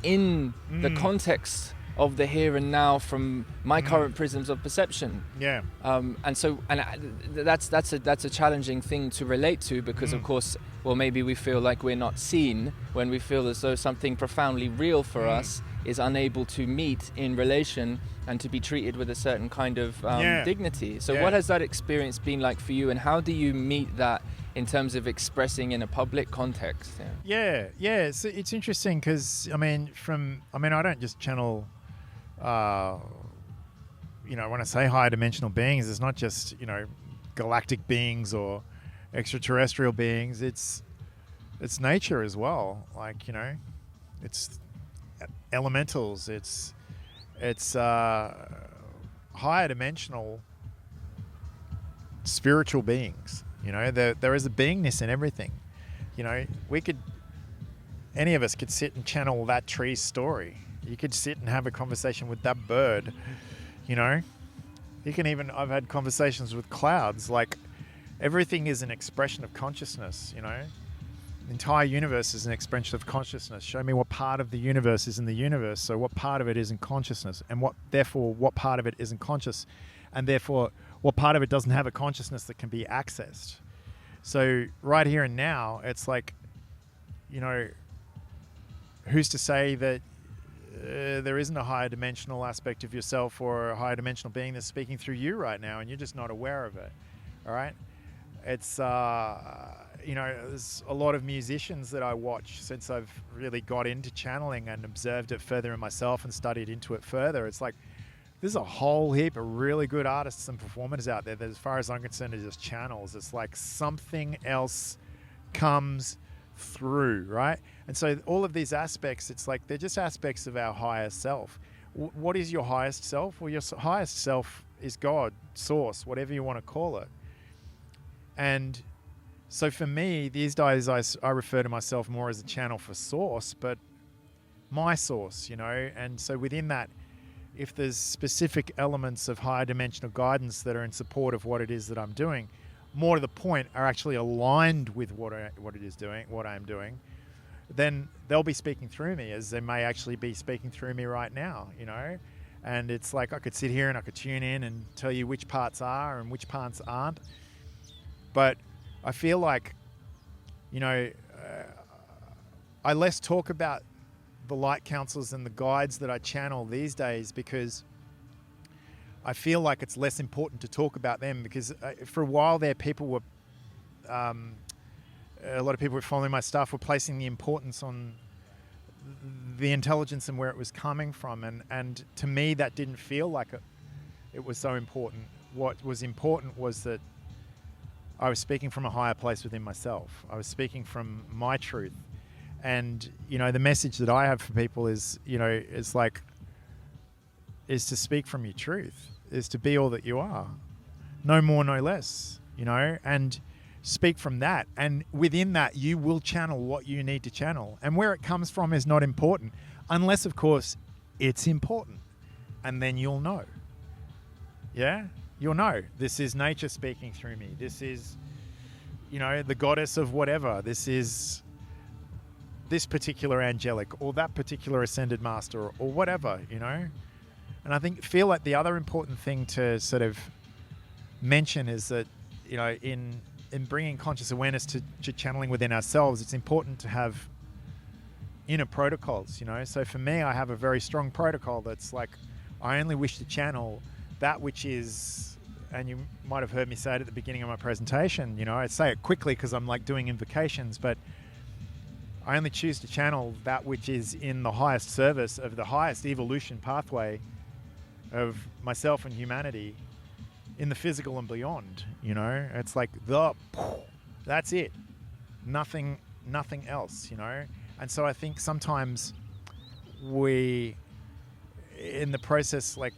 in the context of the here and now from my current prisms of perception. Yeah. That's a challenging thing to relate to, because of course, well, maybe we feel like we're not seen when we feel as though something profoundly real for us is unable to meet in relation and to be treated with a certain kind of dignity. So what has that experience been like for you, and how do you meet that in terms of expressing in a public context? Yeah. It's interesting because I don't just channel. When I say higher dimensional beings, it's not just galactic beings or extraterrestrial beings. It's nature as well. Like it's elementals. It's higher dimensional spiritual beings. There is a beingness in everything. Any of us could sit and channel that tree's story. You could sit and have a conversation with that bird. You can even, I've had conversations with clouds. Like, everything is an expression of consciousness. The entire universe is an expression of consciousness. Show me what part of the universe is in the universe. So what part of it isn't consciousness, and what part of it isn't conscious, and therefore what part of it doesn't have a consciousness that can be accessed. So right here and now, it's like, who's to say that there isn't a higher dimensional aspect of yourself or a higher dimensional being that's speaking through you right now, and you're just not aware of it. All right. It's, there's a lot of musicians that I watch since I've really got into channeling and observed it further in myself and studied into it further. It's like, there's a whole heap of really good artists and performers out there that, as far as I'm concerned, are just channels. It's like something else comes through, right? And so all of these aspects, it's like they're just aspects of our higher self. What is your highest self? Well, your highest self is God, source, whatever you want to call it. And so for me, these days, I refer to myself more as a channel for source, but my source, and so within that, if there's specific elements of higher dimensional guidance that are in support of what it is that I'm doing, more to the point, are actually aligned with what I'm doing, then they'll be speaking through me, as they may actually be speaking through me right now, and it's like I could sit here and I could tune in and tell you which parts are and which parts aren't. But I feel like, I less talk about the light councils and the guides that I channel these days, because I feel like it's less important to talk about them, because for a while there, people were, a lot of people were following my stuff, were placing the importance on the intelligence and where it was coming from. And to me, that didn't feel like it was so important. What was important was that I was speaking from a higher place within myself. I was speaking from my truth. And, the message that I have for people is, is to speak from your truth, is to be all that you are. No more, no less, and speak from that. And within that, you will channel what you need to channel. And where it comes from is not important, unless, of course, it's important. And then you'll know. Yeah? You'll know. This is nature speaking through me. This is, the goddess of whatever. This is this particular angelic or that particular ascended master or whatever, And I feel like the other important thing to sort of mention is that, in bringing conscious awareness to channeling within ourselves, it's important to have inner protocols, So for me, I have a very strong protocol that's like, I only wish to channel that which is, and you might have heard me say it at the beginning of my presentation, I say it quickly because I'm like doing invocations, but I only choose to channel that which is in the highest service of the highest evolution pathway of myself and humanity in the physical and beyond. It's like that's it. Nothing else, And so I think sometimes we, in the process, like,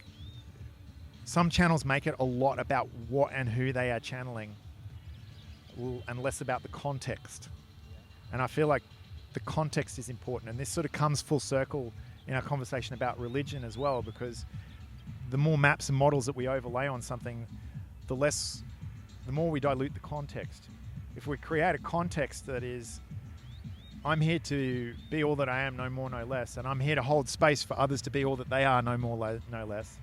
some channels make it a lot about what and who they are channeling and less about the context. And I feel like the context is important. And this sort of comes full circle in our conversation about religion as well, because the more maps and models that we overlay on something, the more we dilute the context. If we create a context that is I'm here to be all that I am, no more, no less. And I'm here to hold space for others to be all that they are, no more, no less.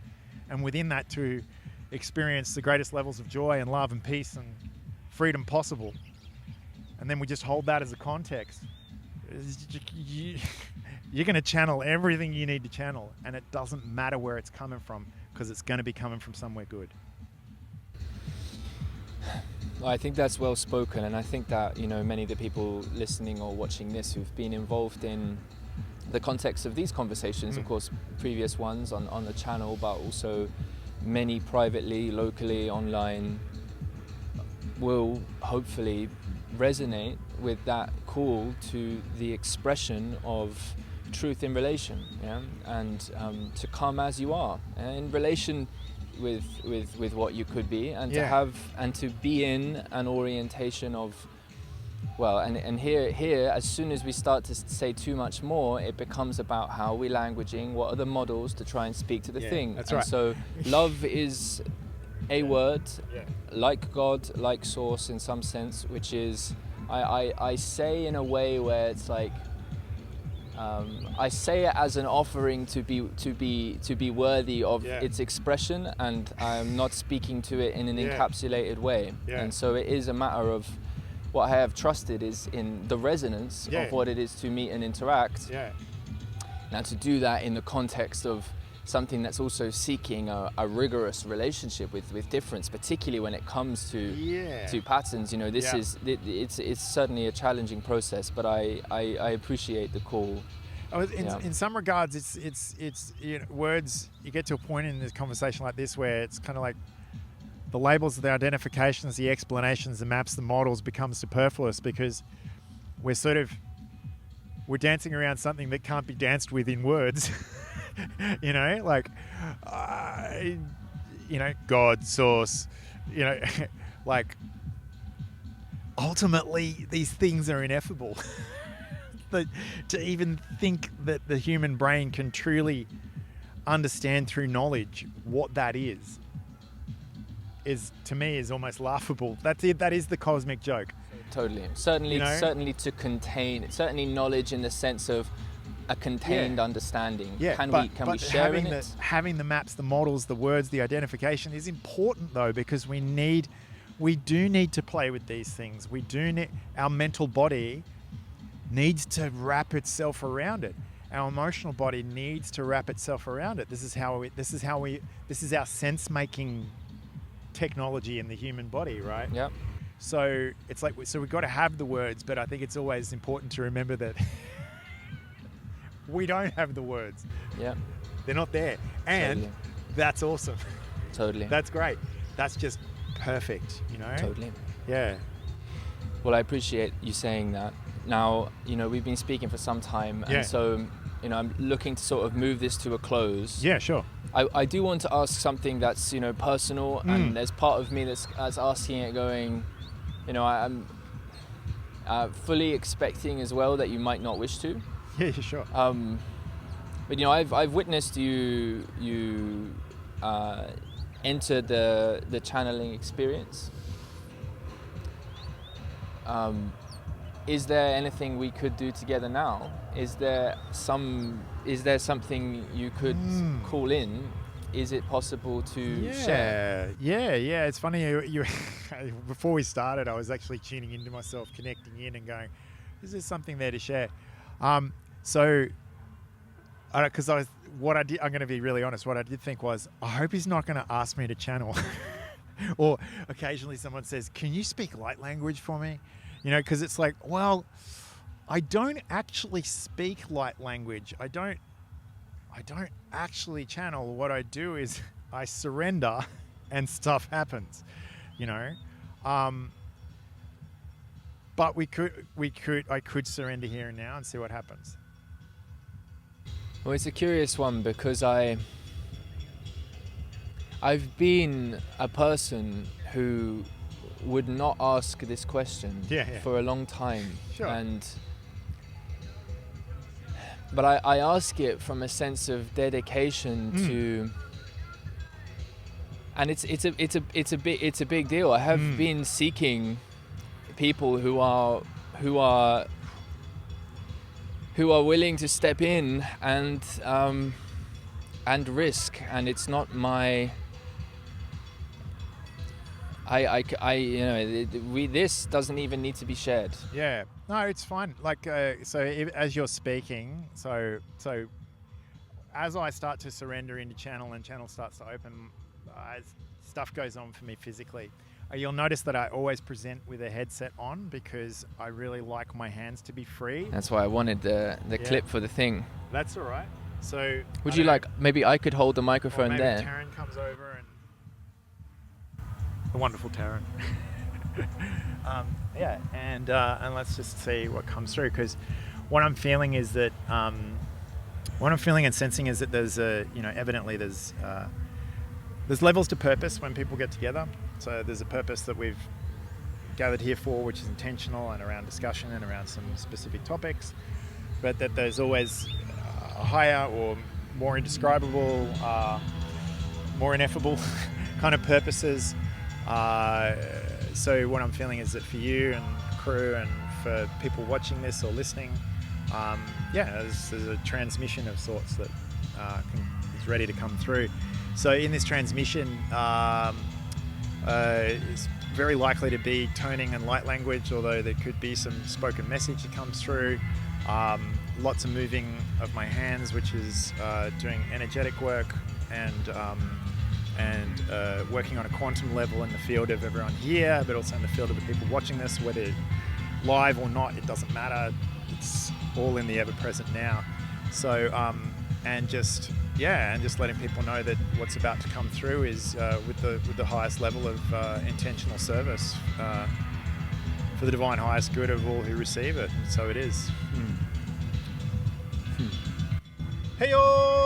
And within that, to experience the greatest levels of joy and love and peace and freedom possible. And then we just hold that as a context. You're going to channel everything you need to channel, and it doesn't matter where it's coming from, because it's going to be coming from somewhere good. I think that's well spoken, and I think that, you know, many of the people listening or watching this who've been involved in the context of these conversations, of course, previous ones on the channel, but also many privately, locally, online, will hopefully resonate with that call to the expression of truth in relation, and to come as you are, in relation with what you could be, and to have and to be in an orientation of, well, and here as soon as we start to say too much more, it becomes about how we're languaging, what are the models to try and speak to the thing. That's and right. So love is a word, like God, like source in some sense, which is I say in a way where it's like, I say it as an offering to be worthy of its expression, and I'm not speaking to it in an encapsulated way. And so it is a matter of what I have trusted is in the resonance of what it is to meet and interact. Now, to do that in the context of something that's also seeking a rigorous relationship with difference, particularly when it comes to patterns. You know, this is it's certainly a challenging process, but I appreciate the call. In some regards, it's you know, words. You get to a point in this conversation like this where it's kind of like the labels, the identifications, the explanations, the maps, the models become superfluous, because we're dancing around something that can't be danced with in words. You know, like, you know, God, source, you know, like, ultimately these things are ineffable. To even think that the human brain can truly understand through knowledge what that is to me is almost laughable. That's it. That is the cosmic joke. Totally. Certainly, you know? certainly to contain, certainly knowledge in the sense of a contained understanding. Can we share in it? Having the maps, the models, the words, the identification is important, though, because we do need to play with these things. We do need, our mental body needs to wrap itself around it. Our emotional body needs to wrap itself around it. This is our sense-making technology in the human body, right? Yeah. So it's like, we've got to have the words, but I think it's always important to remember that we don't have the words. Yeah. They're not there. And that's awesome. Totally. That's great. That's just perfect, you know? Totally. Yeah. Well, I appreciate you saying that. Now, you know, we've been speaking for some time, and so, you know, I'm looking to sort of move this to a close. Yeah, sure. I do want to ask something that's, you know, personal, and there's part of me that's asking it going, you know, I'm fully expecting as well that you might not wish to. Yeah, sure. But, you know, I've witnessed you enter the channeling experience. Is there anything we could do together now? Is there something you could call in? Is it possible to share? Yeah. It's funny. You before we started, I was actually tuning into myself, connecting in, and going, "Is there something there to share?" So, because I'm going to be really honest. What I did think was, I hope he's not going to ask me to channel. Or occasionally someone says, "Can you speak light language for me?" You know, because it's like, well, I don't actually speak light language. I don't actually channel. What I do is I surrender, and stuff happens. You know, but I could surrender here and now and see what happens. Well, it's a curious one, because I've been a person who would not ask this question for a long time. Sure. But I ask it from a sense of dedication to, and it's a big deal. I have been seeking people who are who are willing to step in and risk. And it's not my. This doesn't even need to be shared. Yeah, no, it's fine. Like, as you're speaking, so as I start to surrender into channel and channel starts to open, as stuff goes on for me physically, you'll notice that I always present with a headset on because I really like my hands to be free. That's why I wanted the clip for the thing. That's all right. So would you like, maybe I could hold the microphone there. Maybe Taryn comes over and the wonderful Taryn. And let's just see what comes through, because what I'm feeling is that what I'm feeling and sensing is that there's evidently there's levels to purpose when people get together. So there's a purpose that we've gathered here for, which is intentional and around discussion and around some specific topics, but that there's always a higher or more indescribable, more ineffable kind of purposes. So what I'm feeling is that for you and crew and for people watching this or listening, there's a transmission of sorts that is ready to come through. So in this transmission, it's very likely to be toning and light language, although there could be some spoken message that comes through. Lots of moving of my hands, which is doing energetic work and working on a quantum level in the field of everyone here, but also in the field of the people watching this, whether live or not, it doesn't matter. It's all in the ever-present now. So, and just letting people know that what's about to come through is with the highest level of intentional service for the divine highest good of all who receive it. And so it is. Hey-yo!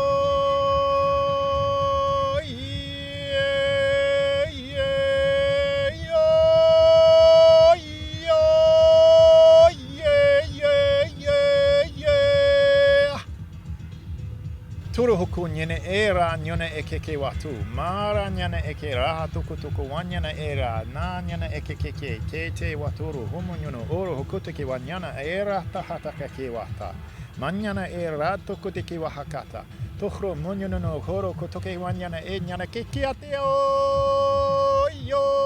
Turu hoku nyene era nyone ekeke watu mara nyane eke raha tuku wanyana era na nyana ekeke ke te waturu homo nyono oro hokuteke wanyana era tahataka ke wata manyana era tuku teke wahakata tohro monyono no horo kotoke wanyana e nyana keke ate o yo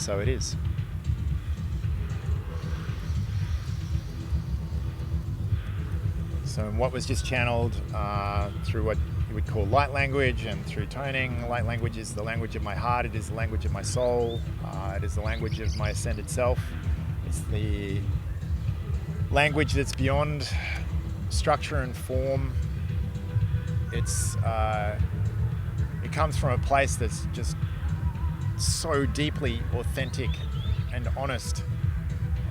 So it is. So what was just channeled through what you would call light language and through toning. Light language is the language of my heart. It is the language of my soul. It is the language of my ascended self. It's the language that's beyond structure and form. It comes from a place that's just so deeply authentic and honest,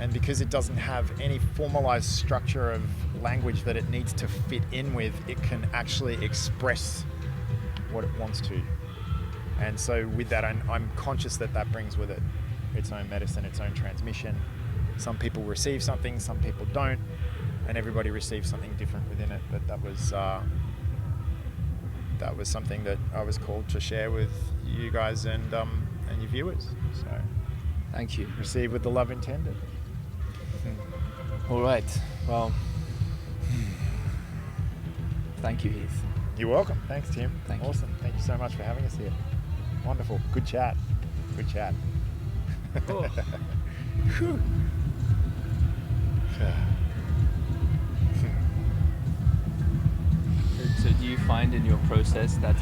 and because it doesn't have any formalized structure of language that it needs to fit in with, it can actually express what it wants to. And so with that, I'm conscious that brings with it its own medicine, its own transmission. Some people receive something, some people don't, and everybody receives something different within it. But that was something that I was called to share with you guys and your viewers. So thank you. Receive with the love intended. All right. Well, thank you, Heath. You're welcome. Thanks, Tim. Thank you. Awesome. Thank you so much for having us here. Wonderful. Good chat. Good chat. Oh. So do you find in your process that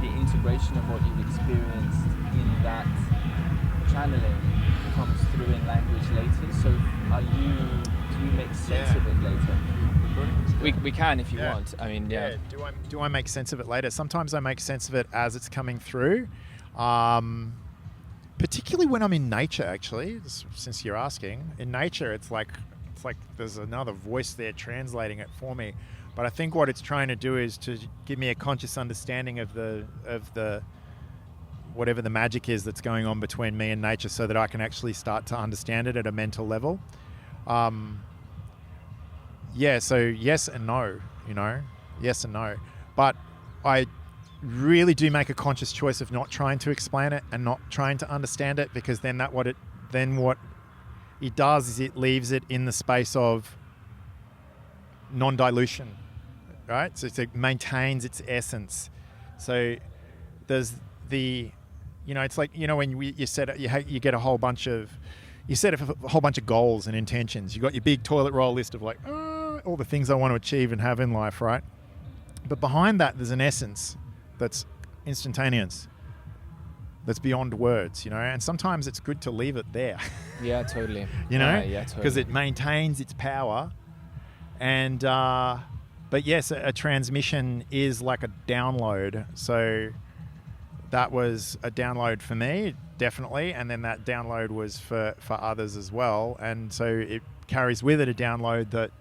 the integration of what you've experienced in that channeling comes through in language later. So do you make sense of it later? We can if you want. I mean, yeah. Do I make sense of it later? Sometimes I make sense of it as it's coming through. Particularly when I'm in nature, actually, since you're asking. In nature, it's like there's another voice there translating it for me. But I think what it's trying to do is to give me a conscious understanding of the whatever the magic is that's going on between me and nature, so that I can actually start to understand it at a mental level. So yes and no, yes and no. But I really do make a conscious choice of not trying to explain it and not trying to understand it, because then what it does is it leaves it in the space of non-dilution, right? So it maintains its essence. So there's it's like, when you set it, you get a whole bunch of, you set up a whole bunch of goals and intentions. You got your big toilet roll list of like, all the things I want to achieve and have in life, right? But behind that, there's an essence that's instantaneous, that's beyond words, and sometimes it's good to leave it there. Yeah, totally. Because it maintains its power. And but yes, a transmission is like a download. So that was a download for me, definitely, and then that download was for others as well. And so it carries with it a download that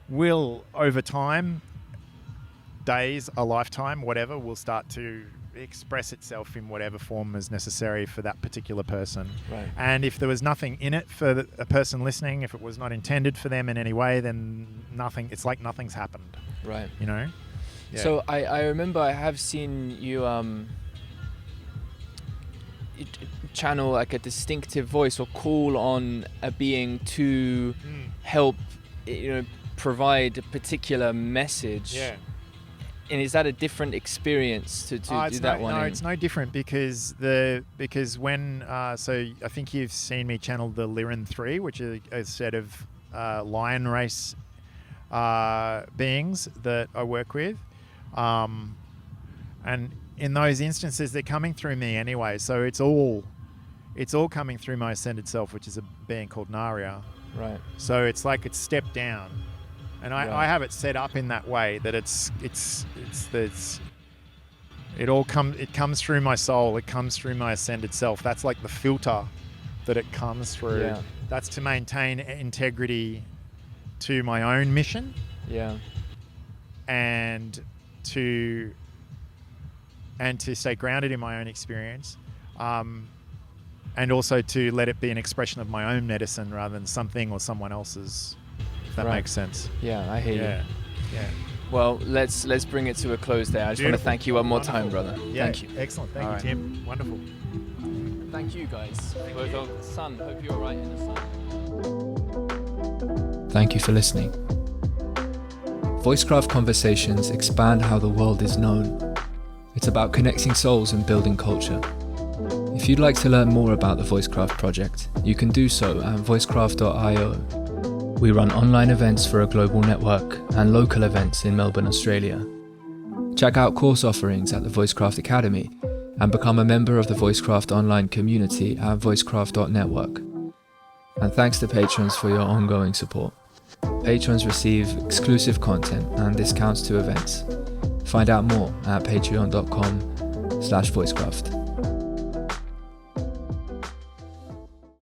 will, over time, days, a lifetime, whatever, will start to express itself in whatever form is necessary for that particular person. Right. And if there was nothing in it for a person listening, if it was not intended for them in any way, then it's like nothing's happened. Right. Yeah. So I remember I have seen you channel like a distinctive voice or call on a being to help provide a particular message. Yeah. And is that a different experience to do that one? No, it's no different because when so I think you've seen me channel the Lyran 3, which is a set of lion race beings that I work with, and in those instances they're coming through me anyway. So it's all coming through my ascended self, which is a being called Narya. Right. So it's like it's stepped down. And I have it set up in that way that it comes through my soul, it comes through my ascended self. That's like the filter that it comes through. Yeah. That's to maintain integrity to my own mission. Yeah. And to stay grounded in my own experience. And also to let it be an expression of my own medicine rather than something or someone else's. If that makes sense. Yeah, I hear you. Yeah. Well, let's bring it to a close there. I just want to thank you one more time, brother. Yeah. Thank you. Excellent. Thank you, Tim. Wonderful. Thank you, guys. Both of the sun. Hope you're all right in the sun. Thank you for listening. Voicecraft Conversations expand how the world is known. It's about connecting souls and building culture. If you'd like to learn more about the Voicecraft project, you can do so at voicecraft.io. We run online events for a global network and local events in Melbourne, Australia. Check out course offerings at the Voicecraft Academy and become a member of the Voicecraft online community at voicecraft.network. And thanks to patrons for your ongoing support. Patrons receive exclusive content and discounts to events. Find out more at patreon.com/voicecraft.